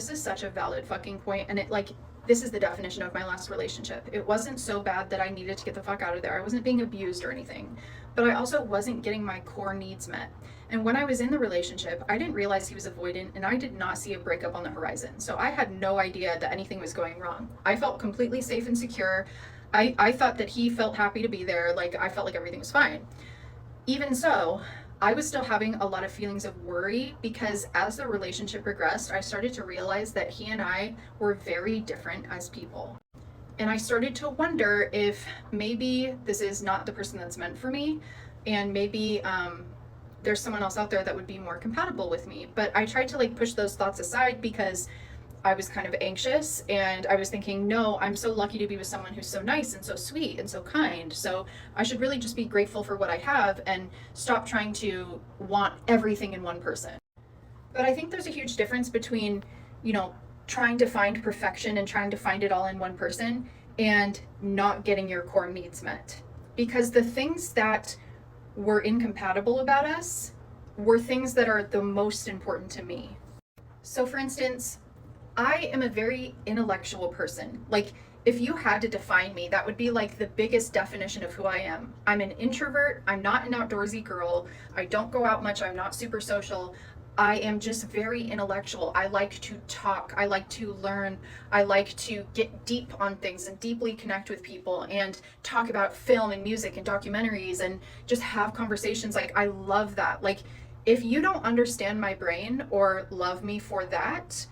this is such a valid fucking point, and it, like, this is the definition of my last relationship. It wasn't so bad that I needed to get the fuck out of there. I wasn't being abused or anything, but I also wasn't getting my core needs met. And when I was in the relationship, I didn't realize he was avoidant, and I did not see a breakup on the horizon. So I had no idea that anything was going wrong. I felt completely safe and secure. I thought that he felt happy to be there. Like, I felt like everything was fine. Even so, I was still having a lot of feelings of worry, because as the relationship progressed, I started to realize that he and I were very different as people. And I started to wonder if maybe this is not the person that's meant for me, and maybe there's someone else out there that would be more compatible with me. But I tried to, like, push those thoughts aside because I was kind of anxious, and I was thinking, no, I'm so lucky to be with someone who's so nice and so sweet and so kind. So I should really just be grateful for what I have and stop trying to want everything in one person. But I think there's a huge difference between, you know, trying to find perfection and trying to find it all in one person and not getting your core needs met. Because the things that were incompatible about us were things that are the most important to me. So for instance, I am a very intellectual person. Like, if you had to define me, that would be like the biggest definition of who I am. I'm an introvert. I'm not an outdoorsy girl. I don't go out much. I'm not super social. I am just very intellectual. I like to talk. I like to learn. I like to get deep on things and deeply connect with people and talk about film and music and documentaries and just have conversations. Like, I love that. Like, if you don't understand my brain or love me for that,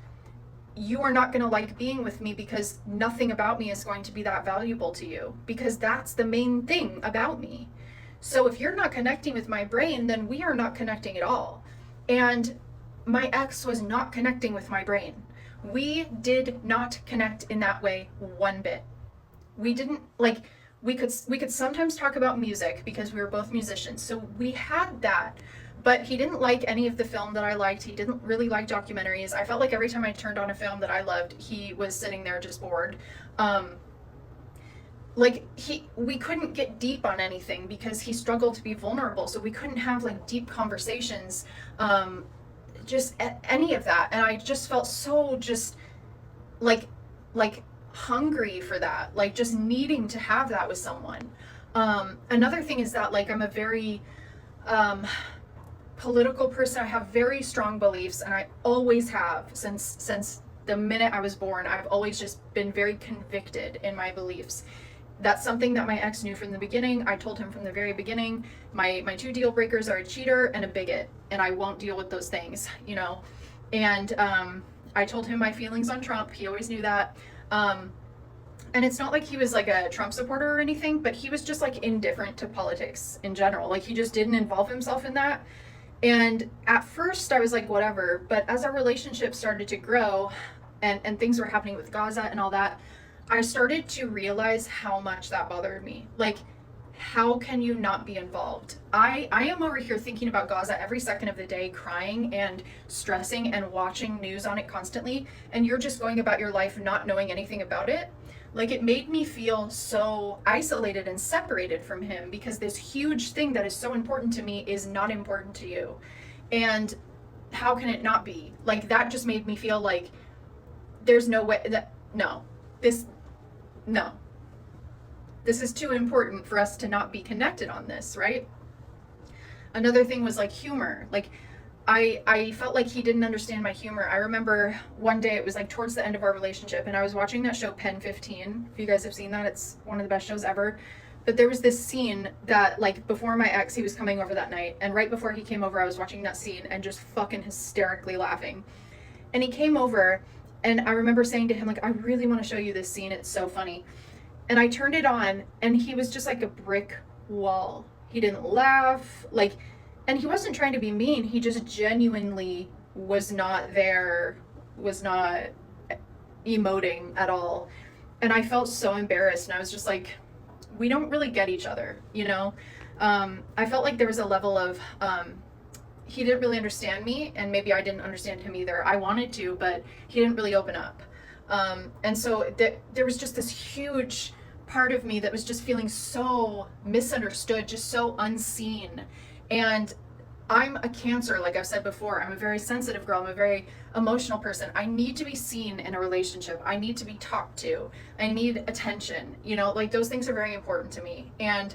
you are not going to like being with me, because nothing about me is going to be that valuable to you, because that's the main thing about me. So if you're not connecting with my brain, then we are not connecting at all. And my ex was not connecting with my brain. We did not connect in that way one bit. We didn't, like, we could sometimes talk about music because we were both musicians. So we had that. But he didn't like any of the film that I liked. He didn't really like documentaries. I felt like every time I turned on a film that I loved, he was sitting there just bored. We couldn't get deep on anything because he struggled to be vulnerable. So we couldn't have, like, deep conversations, just any of that. And I just felt so just like hungry for that, like just needing to have that with someone. Another thing is that, like, I'm a very political person. I have very strong beliefs, and I always have since the minute I was born. I've always just been very convicted in my beliefs. That's something that my ex knew from the beginning. I told him from the very beginning, my two deal breakers are a cheater and a bigot, and I won't deal with those things, you know. And I told him my feelings on Trump. He always knew that. And it's not like he was like a Trump supporter or anything, but he was just, like, indifferent to politics in general. Like, he just didn't involve himself in that. And at first I was like, whatever. But as our relationship started to grow and things were happening with Gaza and all that, I started to realize how much that bothered me. Like, how can you not be involved? I am over here thinking about Gaza every second of the day, crying and stressing and watching news on it constantly. And you're just going about your life not knowing anything about it. Like, it made me feel so isolated and separated from him, because this huge thing that is so important to me is not important to you. And how can it not be? Like, that just made me feel like there's no way that, this is too important for us to not be connected on this, right? Another thing was, like, humor. Like, I felt like he didn't understand my humor. I remember one day, it was like towards the end of our relationship, and I was watching that show Pen 15. If you guys have seen that, it's one of the best shows ever. But there was this scene that, like, before my ex, he was coming over that night, and right before he came over, I was watching that scene and just fucking hysterically laughing. And he came over, and I remember saying to him, like, I really want to show you this scene. It's so funny. And I turned it on, and he was just like a brick wall. He didn't laugh, like, and he wasn't trying to be mean. He just genuinely was not there, was not emoting at all. And I felt so embarrassed, and I was just like, we don't really get each other, you know? I felt like there was a level of, he didn't really understand me, and maybe I didn't understand him either. I wanted to, but he didn't really open up. And so there was just this huge part of me that was just feeling so misunderstood, just so unseen. And I'm a Cancer, like I've said before. I'm a very sensitive girl. I'm a very emotional person. I need to be seen in a relationship. I need to be talked to. I need attention. You know, like those things are very important to me. And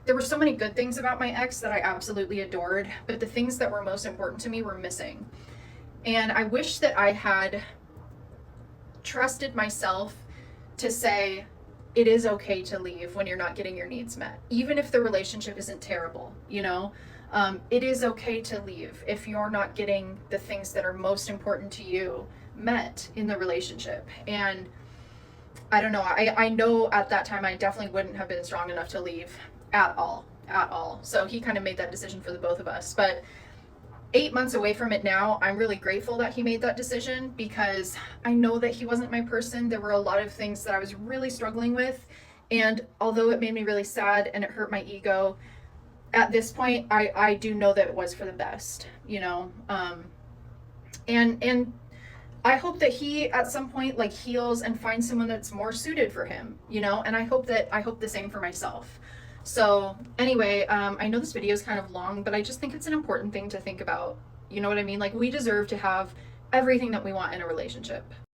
there were so many good things about my ex that I absolutely adored, but the things that were most important to me were missing. And I wish that I had trusted myself to say, it is okay to leave when you're not getting your needs met, even if the relationship isn't terrible, you know? It is okay to leave if you're not getting the things that are most important to you met in the relationship. And I don't know, I know at that time I definitely wouldn't have been strong enough to leave at all, at all. So he kind of made that decision for the both of us. But 8 months away from it now, I'm really grateful that he made that decision, because I know that he wasn't my person. There were a lot of things that I was really struggling with. And although it made me really sad and it hurt my ego, at this point, I do know that it was for the best, you know? And I hope that he at some point like heals and finds someone that's more suited for him, you know? And I hope the same for myself. So anyway, I know this video is kind of long, but I just think it's an important thing to think about. You know what I mean? Like, we deserve to have everything that we want in a relationship.